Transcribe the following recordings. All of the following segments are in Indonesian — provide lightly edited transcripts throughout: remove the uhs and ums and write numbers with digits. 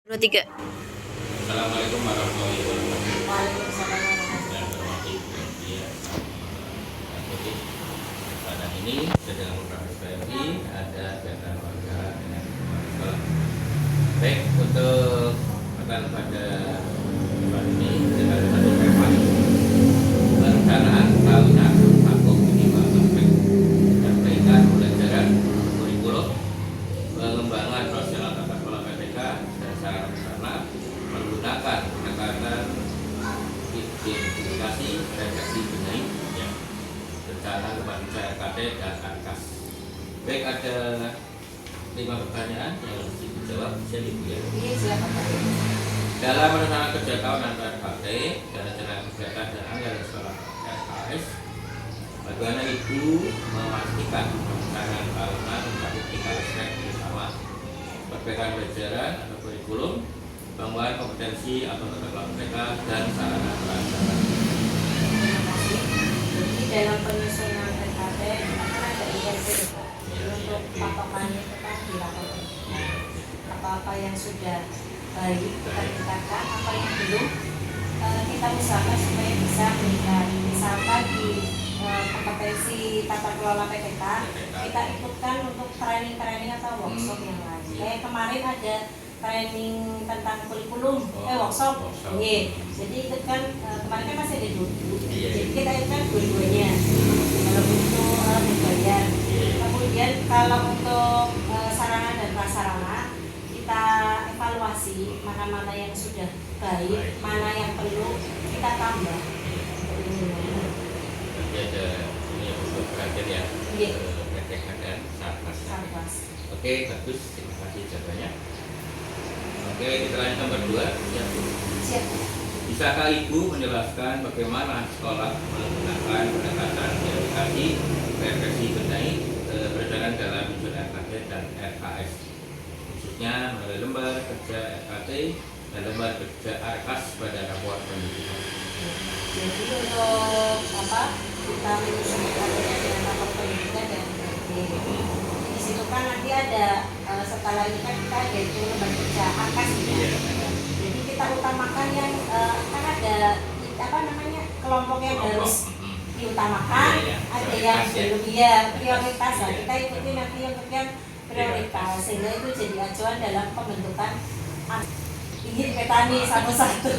Dua tiga. Assalamualaikum warahmatullahi wabarakatuh. Waalaikumsalam warahmatullahi Yang terhormati ya, pada ini sedang beberapa SPMI ada kegiatan warga dengan sekolah. Baik, untuk pada ini kita satu tema perencanaan tahunan vakum minimal aspek dan peringkat pembelajaran kurikulum pengembangan sosial tata kelola PTK dan secara bersama menggunakan pendekatan identifikasi refleksi benahi ya, rencana kebangsaan RKT dan ARKAS. Baik, ada 5 pertanyaan yang harus dijawab. Bisa Ibu ya? Iya, silakan Pak. Dalam rencana kerja tahunan RKT dan rencana kegiatan dan anggaran sekolah RKS, bagaimana Ibu memastikan perencanaan tahunan mencakup 3 aspek utama: perbaikan pelajaran atau kurikulum, pengembangan kompetensi atau tata kelola PTK, dan sarana prasarana. Terima kasih. Jadi dalam penyusunan RKT akan ada IRP Pak. Untuk patokannya itu kan dilakukan. Apa-apa yang sudah baik kita tingkatkan, apa yang belum kita usahakan supaya bisa meningkat. Misalkan di kompetensi tata kelola PTK kita ikutkan untuk training atau workshop yang lain. Kayak kemarin ada training tentang kurikulum, workshop. Iya. Jadi ikutkan kemarin kan masih ada dua. Jadi kita ikutkan dua-duanya. Kalau untuk dibayar. Kemudian kalau untuk sarana dan prasarana kita evaluasi mana-mana yang sudah baik, mana yang perlu kita tambah. Nanti ada ini yang untuk perhatian ya, Iya. PTK dan sarana. Sarwas. Oke, bagus. Terima kasih jawabannya. Oke, kita lanjut nomor 2. Ya. Siap. Bisakah Ibu menjelaskan bagaimana sekolah menggunakan pendekatan verifikasi refleksi benahi berdasarkan dalam unsur RKT dan RKS, khususnya melalui lembar kerja RKT dan lembar kerja ARKAS pada rapor pendidikan. Jadi untuk kita menyusun RKT dengan rapor pendidikan dan RKT. Di situ kan nanti ada setelah ini kan kita ada itu lembar kerja ARKAS ya. Jadi kita utamakan yang kan ada kelompok yang harus diutamakan, ada yang belum prioritas lah. Kita ikuti nanti untuk yang prioritas sehingga itu jadi acuan dalam pembentukan ingin petani satu-satu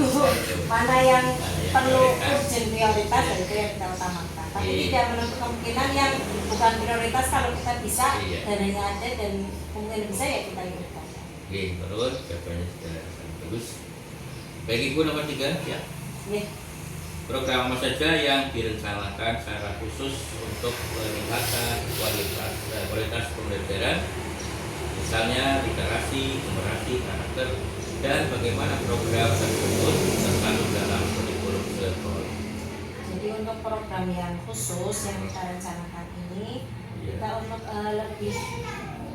mana yang perlu urgent prioritas dan itu yang kita utamakan. Tapi tidak menutup kemungkinan yang bukan prioritas kalau kita bisa dananya ada dan mungkin bisa ya kita ikutkan. Oke, terus jawabannya sudah bagus. Baik Ibu, nomor 3 ya. Program apa saja yang direncanakan secara khusus untuk meningkatkan kualitas pembelajaran, misalnya literasi, numerasi, karakter, dan bagaimana program tersebut terkandung dalam kurikulum sekolah. Jadi untuk program yang khusus yang kita rencanakan ini, kita untuk lebih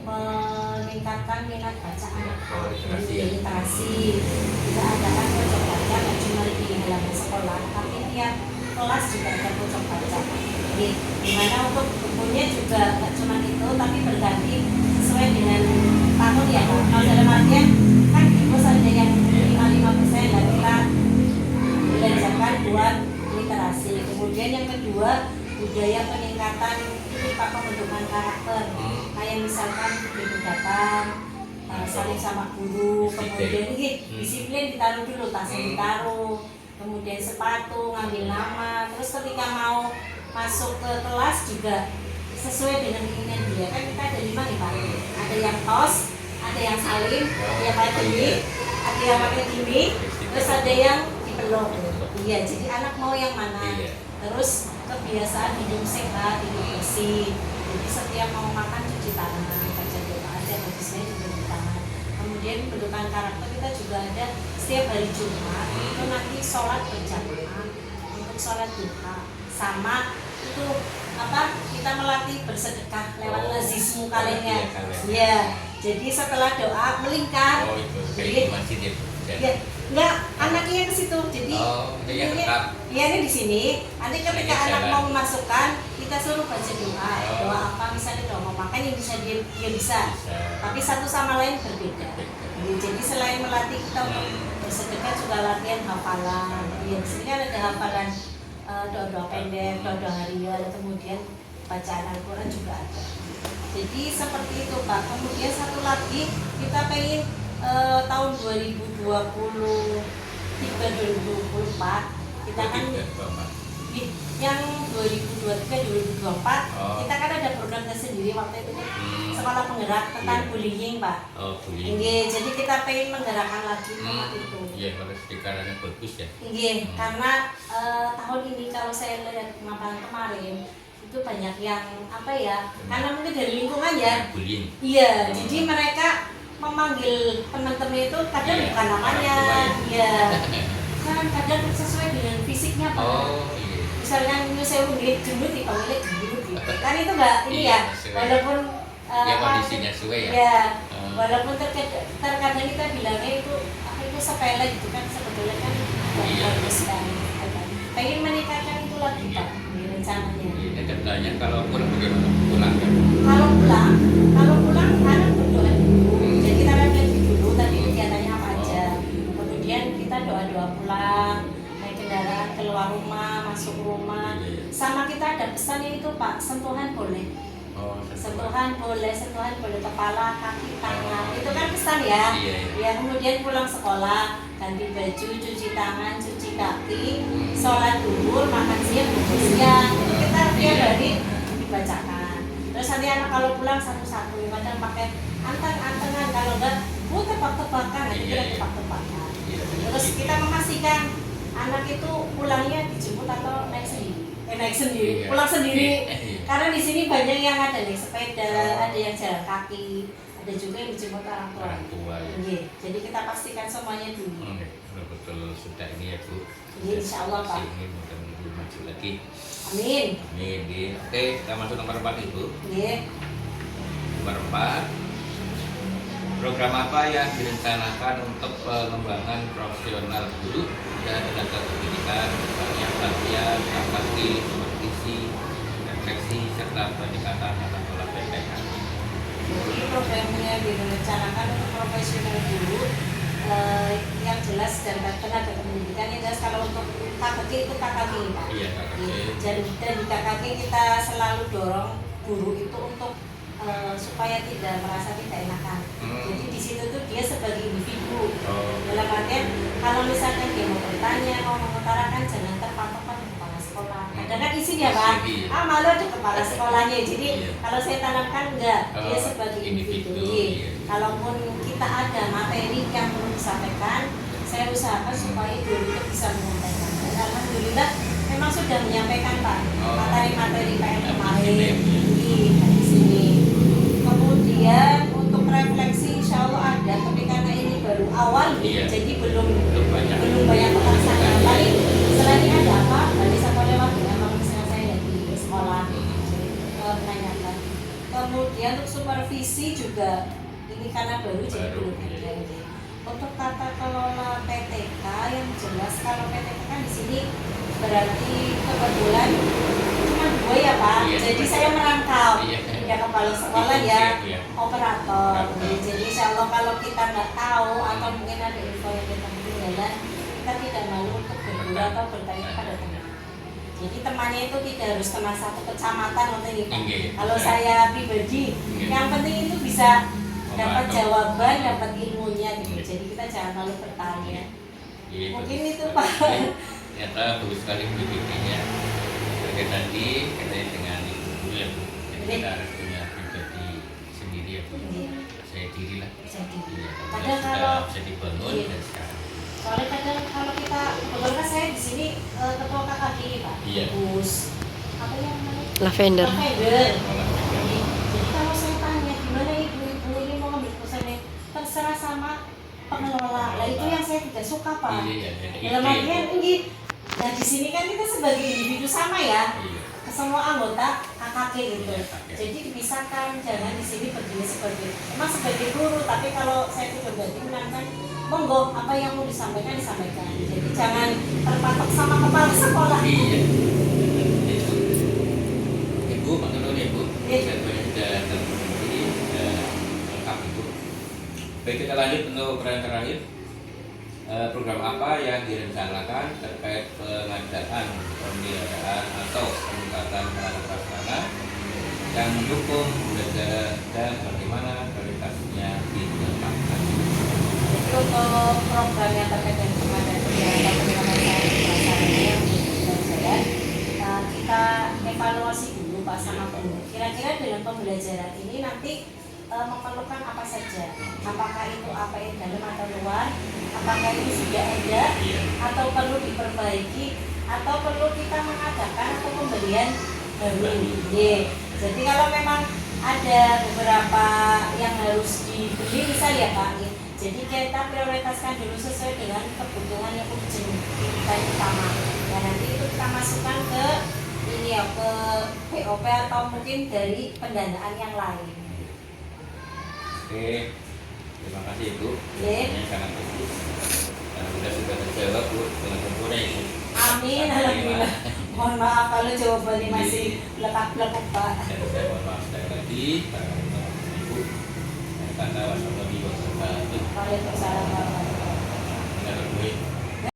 meningkatkan minat baca anak. Literasi. Kita adakan pojok baca tidak cuma di halaman sekolah, tapi tiap kelas juga ada pojok baca. Jadi dimana untuk bukunya juga tidak cuma itu, tapi berganti sesuai dengan tahun ya Pak. Kalau dalam artian kan buku ada yang 55% dan kita belajarkan buat literasi. Kemudian yang kedua, budaya peningkatan pembentukan karakter. Kayak misalkan buku datang, saling sama guru, kemudian disiplin ditaruh dulu, tasnya ditaruh, kemudian sepatu, ngambil nama, terus ketika mau masuk ke kelas juga sesuai dengan keinginan dia. Kan kita ada 5 nih Pak, ada yang tos, ada yang salin, ada yang pakai gini, ada yang pakai gini, terus ada yang dipeluk. Iya, jadi anak mau yang mana? Terus kebiasaan hidup sehat, hidup bersih. Jadi setiap mau makan cuci tangan, baca doa aja, habisnya juga cuci tangan. Kemudian bentukan karakter kita juga ada setiap hari Jumat itu nanti sholat berjamaah untuk sholat duha, sama itu kita melatih bersedekah lewat lazismu kalinya. Ya, jadi setelah doa melingkar. Jadi ya, enggak, anaknya ke situ. Jadi ini di sini. Nanti ketika anak mau memasukkan, kita suruh baca doa. Doa apa misalnya doa mau makan yang bisa dia bisa. Tapi satu sama lain berbeda. Jadi selain melatih kita untuk bersedekah juga latihan hafalan. Ya, di sini kan ada hafalan doa-doa pendek, doa-doa harian, kemudian bacaan Al-Quran juga ada. Jadi seperti itu Pak. Kemudian satu lagi kita pengen tahun 2023-2024 kita kan yang 2023-2024 kita kan ada program tersendiri waktu itu sekolah penggerak tentang bullying Pak. Jadi kita pengen menggerakkan lagi itu. Iya, kalau sekarangnya bagus ya. Karena tahun ini kalau saya lihat kemarin itu banyak yang apa ya? Karena mungkin dari lingkungan ya. Bullying. Iya, jadi mereka memanggil teman-teman itu kadang bukan namanya, kan kadang sesuai dengan fisiknya Pak. Misalnya saya udah gendut dipanggilnya gendut gitu. Kan itu enggak ini ya, walaupun kondisinya sesuai ya. Ya, walaupun terkadang kita bilangnya itu sepele gitu kan, sebetulnya kan bagus kan. Pengen meningkatkan itu lagi Pak, rencananya. Katanya kalau pulang pulang kan? Kalau pulang anak berdoa dulu. Jadi kita lihat dulu tadi kegiatannya apa aja. Kemudian kita doa-doa pulang, naik kendaraan keluar rumah, masuk rumah. Sama kita ada pesannya itu Pak, sentuhan boleh. Sentuhan boleh kepala, kaki, tangan. Itu kan pesan ya. Ya, kemudian pulang sekolah, ganti baju, cuci tangan, cuci kaki, sholat duhur, makan siang, siang. Kita tiap hari dibacakan. Terus nanti anak kalau pulang satu-satu, kadang pakai anteng-antengan, kalau enggak tebak-tebakan, kita tebak-tebakan. Terus kita memastikan anak itu pulangnya dijemput atau naik sendiri, pulang sendiri. Karena di sini banyak yang ada nih sepeda, ada yang jalan kaki, ada juga yang dijemput orang tua. Jadi kita pastikan semuanya dulu. Betul sudah ini ya Bu. Insya Allah Pak. Ini mudah-mudahan maju lagi. Amin. Oke, kita masuk nomor 4 Ibu. Nomor 4. Program apa yang direncanakan untuk pengembangan profesional guru dan tenaga pendidikan, misalnya pelatihan, kapasiti, supervisi, refleksi, serta peningkatan tata kelola PPK? Jadi programnya direncanakan untuk profesional guru yang jelas dan tenaga pendidikan yang jelas. Kalau untuk KKG itu KKG Pak. Iya, KKG. Dan di KKG kita selalu dorong guru itu untuk supaya tidak merasa tidak enakan. Jadi di situ tuh dia sebagai individu. Dalam artian kalau misalkan dia mau bertanya, mau mengutarakan, jangan terpatok pada kepala sekolah. Kadang kan izin ya Pak. Malu ada kepala sekolahnya. Jadi kalau saya tanamkan enggak, dia sebagai individu. Kalaupun kita ada materi yang perlu disampaikan, saya usahakan supaya guru itu bisa menyampaikan. Dan alhamdulillah memang sudah menyampaikan Pak materi-materi PM kemarin di sini. Kemudian untuk refleksi insya Allah ada, tapi karena ini baru awal, jadi belum banyak pelaksanaan. Paling selain ada apa, tadi saya lewat ya, kalau misalnya saya di sekolah, menanyakan. Kemudian untuk supervisi juga ini karena baru jadi belum ada. Untuk tata kelola PTK yang jelas, kalau PTK kan di sini berarti kebetulan cuma 2 ya Pak. Jadi saya merangkap ya kepala sekolah ya operator. Jadi insya Allah kalau kita nggak tahu atau mungkin ada info yang kita ketinggalan, kita tidak malu untuk berguru atau bertanya pada teman. Jadi temannya itu tidak harus teman satu kecamatan atau ini Pak. Kalau saya pribadi, yang penting itu bisa dapat jawaban, dapat ilmunya gitu. Jadi kita jangan malu bertanya. Mungkin itu Pak. Ternyata bagus sekali PPT-nya. Terkait nanti katanya dengan ibu ya Bu. Jadi kita harus punya pribadi sendiri ya Bu. Saya diri lah. Kadang kalau bisa dibangun dan sekarang. Soalnya kadang kalau kita, kebetulan saya di sini ketua KKG Pak. Gus. Apa yang namanya? Lavender. Jadi kalau saya tanya gimana ibu ini mau ambil pesannya, terserah sama pengelola. Lah itu yang saya tidak suka Pak. Dalam artian ini. Nah di sini kan kita sebagai individu sama ya, semua anggota KKG gitu. Jadi dipisahkan, jangan di sini berdiri emang sebagai guru. Tapi kalau saya pribadi menanyakan, monggo apa yang mau disampaikan. Jadi jangan terpatok sama kepala sekolah. Ibu, makasih Ibu. Saya sudah lengkap Ibu. Baik, kita lanjut untuk pertanyaan terakhir. Program apa yang direncanakan terkait pengadaan, pemeliharaan atau peningkatan sarana prasarana yang mendukung budaya dan bagaimana prioritasnya ditetapkan? Untuk program yang terkait dengan pengadaan pemeliharaan prasarana yang pembelajaran, kita evaluasi dulu Pak sama Bu. Kira-kira dalam pembelajaran ini nanti memerlukan apa saja? Apakah itu API dalam atau luar? Apakah itu sudah ada? Atau perlu diperbaiki? Atau perlu kita mengadakan atau pembelian baru? Jadi kalau memang ada beberapa yang harus dibeli misal ya Pak, jadi kita prioritaskan dulu sesuai dengan kebutuhan yang urgent kita yang utama. Dan nanti itu kita masukkan ke ini ya, ke BOP atau mungkin dari pendanaan yang lain. Oke, terima kasih Ibu. Ini sangat bagus. Dan sudah terjawab Bu dengan sempurna ini. Amin, alhamdulillah. Mohon maaf kalau jawabannya masih lekak-lekuk Pak. Dan saya mohon maaf sekali lagi. Para Ibu, saya kata wassalamualaikum warahmatullahi wabarakatuh. Waalaikumsalam.